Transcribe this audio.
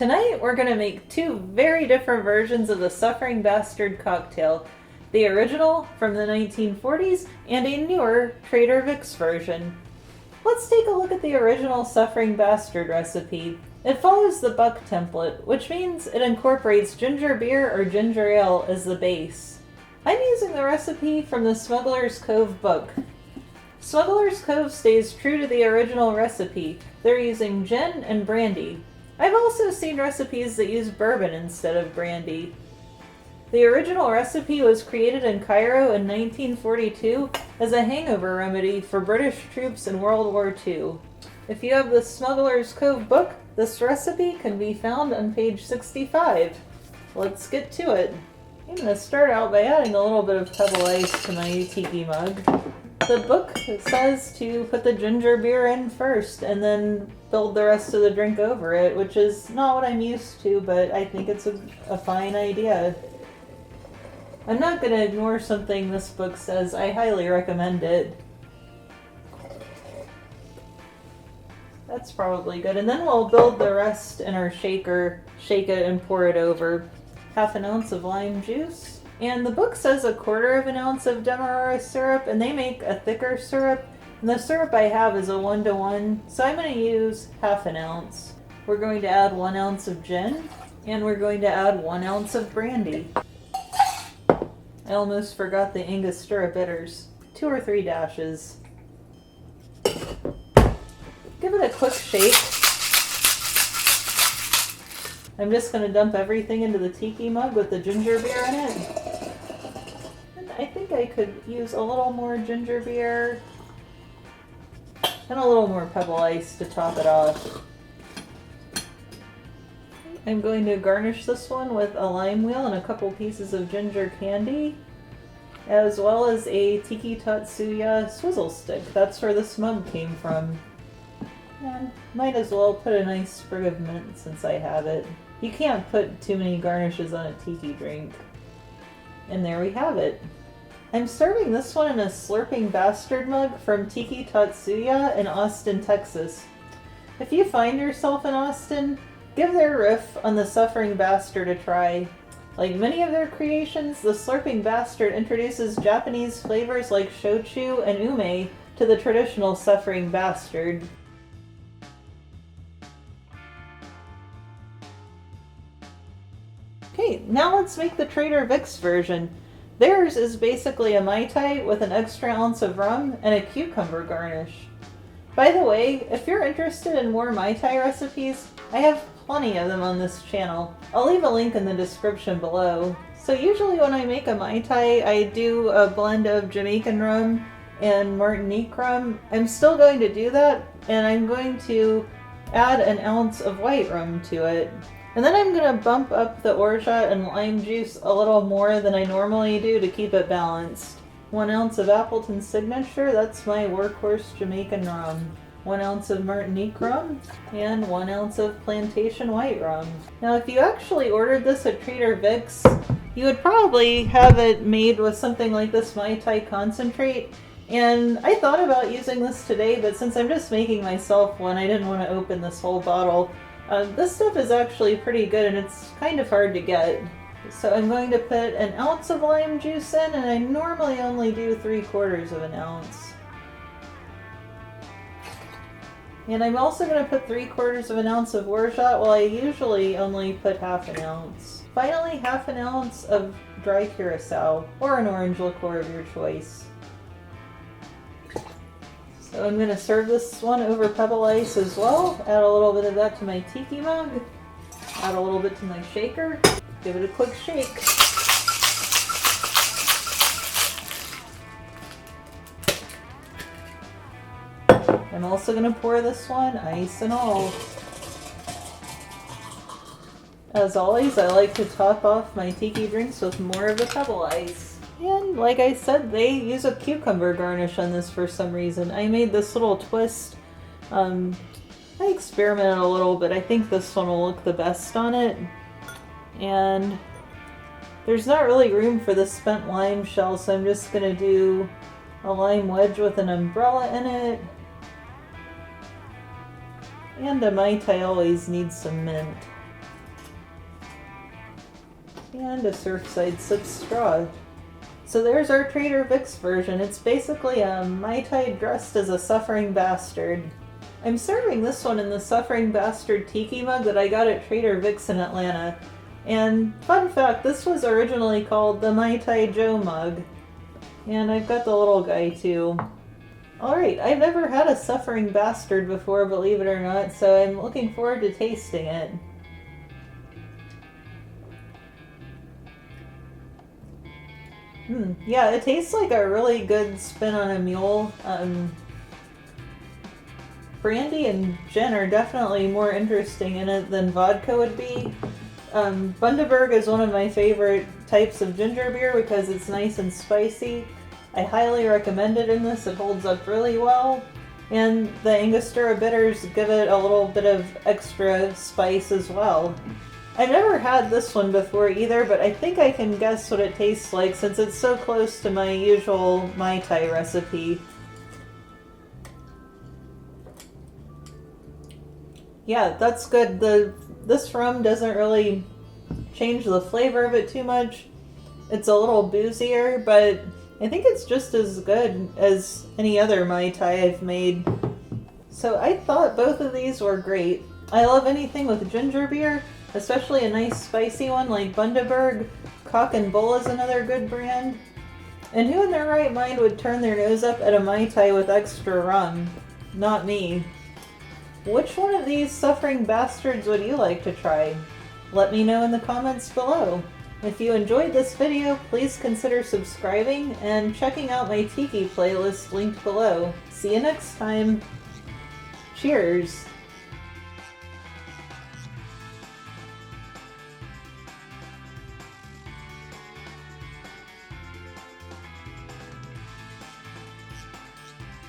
Tonight we're going to make two very different versions of the Suffering Bastard cocktail. The original from the 1940s and a newer Trader Vic's version. Let's take a look at the original Suffering Bastard recipe. It follows the Buck template, which means it incorporates ginger beer or ginger ale as the base. I'm using the recipe from the Smuggler's Cove book. Smuggler's Cove stays true to the original recipe. They're using gin and brandy. I've also seen recipes that use bourbon instead of brandy. The original recipe was created in Cairo in 1942 as a hangover remedy for British troops in World War II. If you have the Smuggler's Cove book, this recipe can be found on page 65. Let's get to it. I'm going to start out by adding a little bit of pebble ice to my tiki mug. The book says to put the ginger beer in first and then build the rest of the drink over it, which is not what I'm used to, but I think it's a fine idea. I'm not going to ignore something this book says. I highly recommend it. That's probably good. And then we'll build the rest in our shaker, shake it and pour it over. Half an ounce of lime juice. And the book says 1/4 of an ounce of demerara syrup, and they make a thicker syrup. And the syrup I have is a 1-to-1, so I'm going to use half an ounce. We're going to add 1 ounce of gin, and we're going to add 1 ounce of brandy. I almost forgot the angostura bitters. 2 or 3 dashes. Give it a quick shake. I'm just going to dump everything into the tiki mug with the ginger beer in it. And I think I could use a little more ginger beer and a little more pebble ice to top it off. I'm going to garnish this one with a lime wheel and a couple pieces of ginger candy, as well as a Tiki Tatsu-ya swizzle stick. That's where this mug came from. And might as well put a nice sprig of mint since I have it. You can't put too many garnishes on a tiki drink. And there we have it. I'm serving this one in a Slurping Bastard mug from Tiki Tatsu-ya in Austin, Texas. If you find yourself in Austin, give their riff on the Suffering Bastard a try. Like many of their creations, the Slurping Bastard introduces Japanese flavors like shochu and ume to the traditional Suffering Bastard. Okay, now let's make the Trader Vic's version. Theirs is basically a Mai Tai with an extra ounce of rum and a cucumber garnish. By the way, if you're interested in more Mai Tai recipes, I have plenty of them on this channel. I'll leave a link in the description below. So usually when I make a Mai Tai, I do a blend of Jamaican Rum and Martinique Rum. I'm still going to do that, and I'm going to add an ounce of White Rum to it. And then I'm going to bump up the orgeat and lime juice a little more than I normally do to keep it balanced. 1 ounce of Appleton Signature, that's my workhorse Jamaican rum. 1 ounce of Martinique Rum, and 1 ounce of Plantation White Rum. Now if you actually ordered this at Trader Vic's, you would probably have it made with something like this Mai Tai concentrate. And I thought about using this today, but since I'm just making myself one, I didn't want to open this whole bottle. This stuff is actually pretty good, and it's kind of hard to get. So I'm going to put 1 ounce of lime juice in, and I normally only do 3/4 of an ounce. And I'm also going to put 3/4 of an ounce of orgeat, while I usually only put half an ounce. Finally, half an ounce of Dry Curacao, or an orange liqueur of your choice. So I'm going to serve this one over pebble ice as well. Add a little bit of that to my tiki mug. Add a little bit to my shaker. Give it a quick shake. I'm also going to pour this one, ice and all. As always, I like to top off my tiki drinks with more of the pebble ice. And like I said, they use a cucumber garnish on this for some reason. I made this little twist. I experimented a little, but I think this one will look the best on it. And there's not really room for the spent lime shell, so I'm just going to do a lime wedge with an umbrella in it. And a Mai Tai always needs some mint. And a Surfside 6 straw. So there's our Trader Vic's version. It's basically a Mai Tai dressed as a Suffering Bastard. I'm serving this one in the Suffering Bastard Tiki mug that I got at Trader Vic's in Atlanta. And fun fact, this was originally called the Mai Tai Joe mug. And I've got the little guy too. Alright, I've never had a Suffering Bastard before, believe it or not, so I'm looking forward to tasting it. Yeah, it tastes like a really good spin on a mule. Brandy and gin are definitely more interesting in it than vodka would be. Bundaberg is one of my favorite types of ginger beer because it's nice and spicy. I highly recommend it in this, it holds up really well. And the Angostura bitters give it a little bit of extra spice as well. I've never had this one before either, but I think I can guess what it tastes like since it's so close to my usual Mai Tai recipe. Yeah, that's good. This rum doesn't really change the flavor of it too much. It's a little boozier, but I think it's just as good as any other Mai Tai I've made. So I thought both of these were great. I love anything with ginger beer, especially a nice spicy one like Bundaberg. Cock and Bull is another good brand. And who in their right mind would turn their nose up at a Mai Tai with extra rum? Not me. Which one of these Suffering Bastards would you like to try? Let me know in the comments below. If you enjoyed this video, please consider subscribing and checking out my Tiki playlist linked below. See you next time. Cheers!